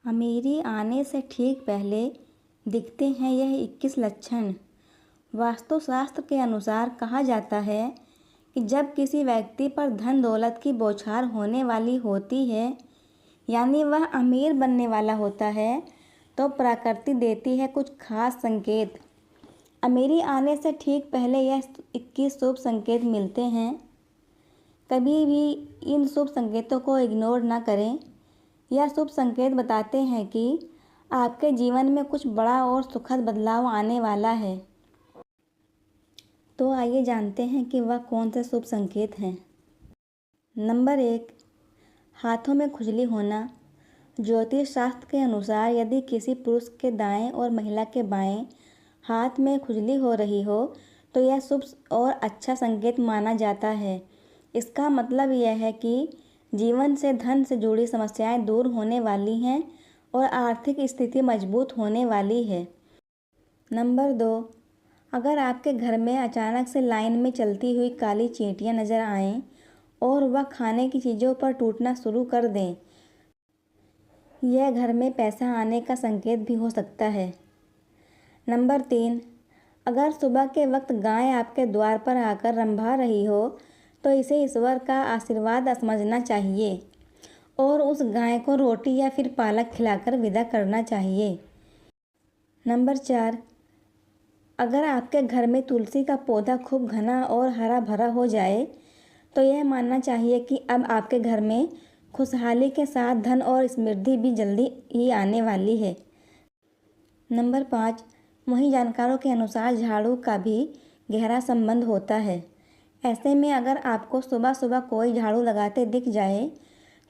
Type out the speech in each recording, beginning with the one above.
अमीरी आने से ठीक पहले दिखते हैं यह 21 लक्षण। वास्तुशास्त्र के अनुसार कहा जाता है कि जब किसी व्यक्ति पर धन दौलत की बौछार होने वाली होती है, यानी वह अमीर बनने वाला होता है, तो प्रकृति देती है कुछ खास संकेत। अमीरी आने से ठीक पहले यह 21 शुभ संकेत मिलते हैं। कभी भी इन शुभ संकेतों को इग्नोर न करें। यह शुभ संकेत बताते हैं कि आपके जीवन में कुछ बड़ा और सुखद बदलाव आने वाला है। तो आइए जानते हैं कि वह कौन से शुभ संकेत हैं। नंबर 1, हाथों में खुजली होना। ज्योतिष शास्त्र के अनुसार यदि किसी पुरुष के दाएं और महिला के बाएं हाथ में खुजली हो रही हो तो यह शुभ और अच्छा संकेत माना जाता है। इसका मतलब यह है कि जीवन से धन से जुड़ी समस्याएं दूर होने वाली हैं और आर्थिक स्थिति मजबूत होने वाली है। नंबर 2, अगर आपके घर में अचानक से लाइन में चलती हुई काली चींटियां नज़र आएं और वह खाने की चीज़ों पर टूटना शुरू कर दें, यह घर में पैसा आने का संकेत भी हो सकता है। नंबर 3, अगर सुबह के वक्त गाय आपके द्वार पर आकर रंभा रही हो तो इसे ईश्वर का आशीर्वाद समझना चाहिए और उस गाय को रोटी या फिर पालक खिलाकर विदा करना चाहिए। नंबर 4, अगर आपके घर में तुलसी का पौधा खूब घना और हरा भरा हो जाए तो यह मानना चाहिए कि अब आपके घर में खुशहाली के साथ धन और समृद्धि भी जल्दी ही आने वाली है। नंबर 5, वहीं जानकारों के अनुसार झाड़ू का भी गहरा संबंध होता है। ऐसे में अगर आपको सुबह सुबह कोई झाड़ू लगाते दिख जाए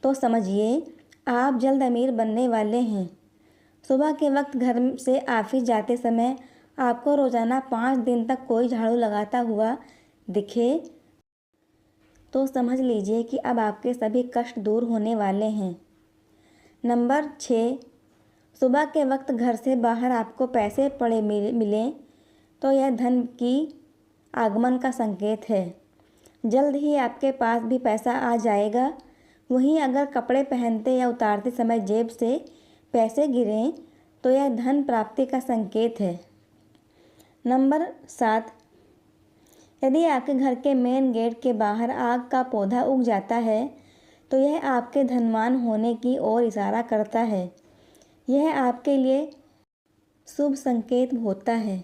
तो समझिए आप जल्द अमीर बनने वाले हैं। सुबह के वक्त घर से ऑफिस जाते समय आपको रोज़ाना 5 दिन तक कोई झाड़ू लगाता हुआ दिखे तो समझ लीजिए कि अब आपके सभी कष्ट दूर होने वाले हैं। नंबर 6, सुबह के वक्त घर से बाहर आपको पैसे पड़े मिलें तो यह धन की आगमन का संकेत है। जल्द ही आपके पास भी पैसा आ जाएगा। वहीं अगर कपड़े पहनते या उतारते समय जेब से पैसे गिरें तो यह धन प्राप्ति का संकेत है। नंबर 7, यदि आपके घर के मेन गेट के बाहर आग का पौधा उग जाता है तो यह आपके धनवान होने की ओर इशारा करता है। यह आपके लिए शुभ संकेत होता है।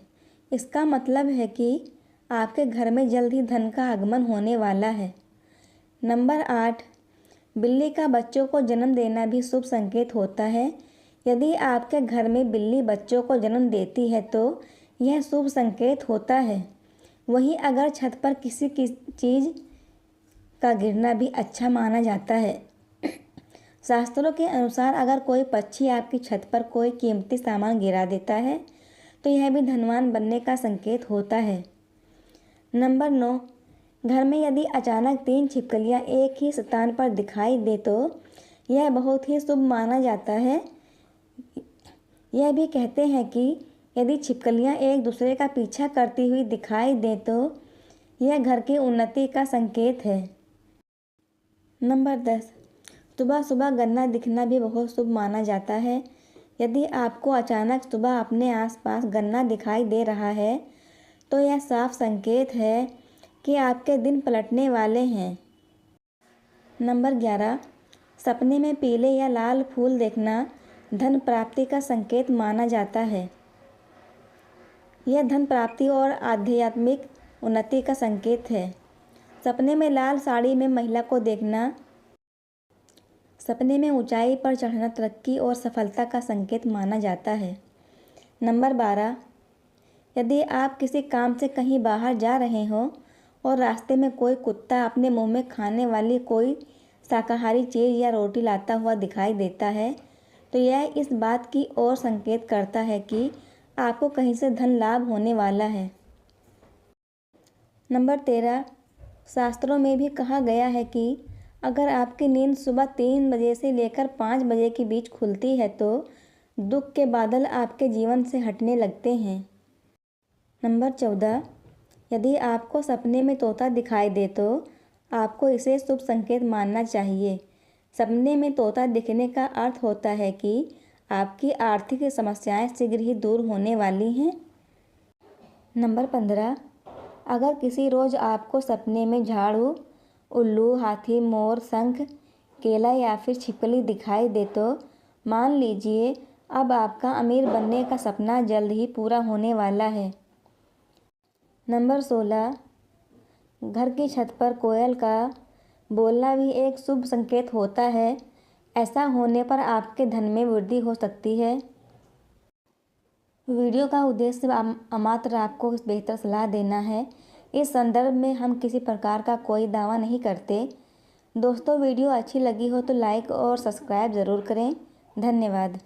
इसका मतलब है कि आपके घर में जल्द ही धन का आगमन होने वाला है। नंबर 8, बिल्ली का बच्चों को जन्म देना भी शुभ संकेत होता है। यदि आपके घर में बिल्ली बच्चों को जन्म देती है तो यह शुभ संकेत होता है। वहीं अगर छत पर किसी चीज़ का गिरना भी अच्छा माना जाता है। शास्त्रों के अनुसार अगर कोई पक्षी आपकी छत पर कोई कीमती सामान गिरा देता है तो यह भी धनवान बनने का संकेत होता है। नंबर 9, घर में यदि अचानक 3 छिपकलियाँ एक ही स्थान पर दिखाई दे तो यह बहुत ही शुभ माना जाता है। यह भी कहते हैं कि यदि छिपकलियाँ एक दूसरे का पीछा करती हुई दिखाई दे तो यह घर की उन्नति का संकेत है। नंबर 10, सुबह सुबह गन्ना दिखना भी बहुत शुभ माना जाता है। यदि आपको अचानक सुबह अपने आसपास गन्ना दिखाई दे रहा है तो यह साफ संकेत है कि आपके दिन पलटने वाले हैं। नंबर 11, सपने में पीले या लाल फूल देखना धन प्राप्ति का संकेत माना जाता है। यह धन प्राप्ति और आध्यात्मिक उन्नति का संकेत है। सपने में लाल साड़ी में महिला को देखना सपने में ऊंचाई पर चढ़ना तरक्की और सफलता का संकेत माना जाता है। नंबर 12, यदि आप किसी काम से कहीं बाहर जा रहे हो और रास्ते में कोई कुत्ता अपने मुंह में खाने वाली कोई शाकाहारी चीज़ या रोटी लाता हुआ दिखाई देता है तो यह इस बात की ओर संकेत करता है कि आपको कहीं से धन लाभ होने वाला है। नंबर 13, शास्त्रों में भी कहा गया है कि अगर आपकी नींद सुबह 3 बजे से लेकर 5 बजे के बीच खुलती है तो दुख के बादल आपके जीवन से हटने लगते हैं। नंबर 14, यदि आपको सपने में तोता दिखाई दे तो आपको इसे शुभ संकेत मानना चाहिए। सपने में तोता दिखने का अर्थ होता है कि आपकी आर्थिक समस्याएं शीघ्र ही दूर होने वाली हैं। नंबर 15, अगर किसी रोज़ आपको सपने में झाड़ू, उल्लू, हाथी, मोर, शंख, केला या फिर छिपकली दिखाई दे तो मान लीजिए अब आपका अमीर बनने का सपना जल्द ही पूरा होने वाला है। नंबर 16, घर की छत पर कोयल का बोलना भी एक शुभ संकेत होता है। ऐसा होने पर आपके धन में वृद्धि हो सकती है। वीडियो का उद्देश्य मात्र आपको बेहतर सलाह देना है। इस संदर्भ में हम किसी प्रकार का कोई दावा नहीं करते। दोस्तों, वीडियो अच्छी लगी हो तो लाइक और सब्सक्राइब ज़रूर करें। धन्यवाद।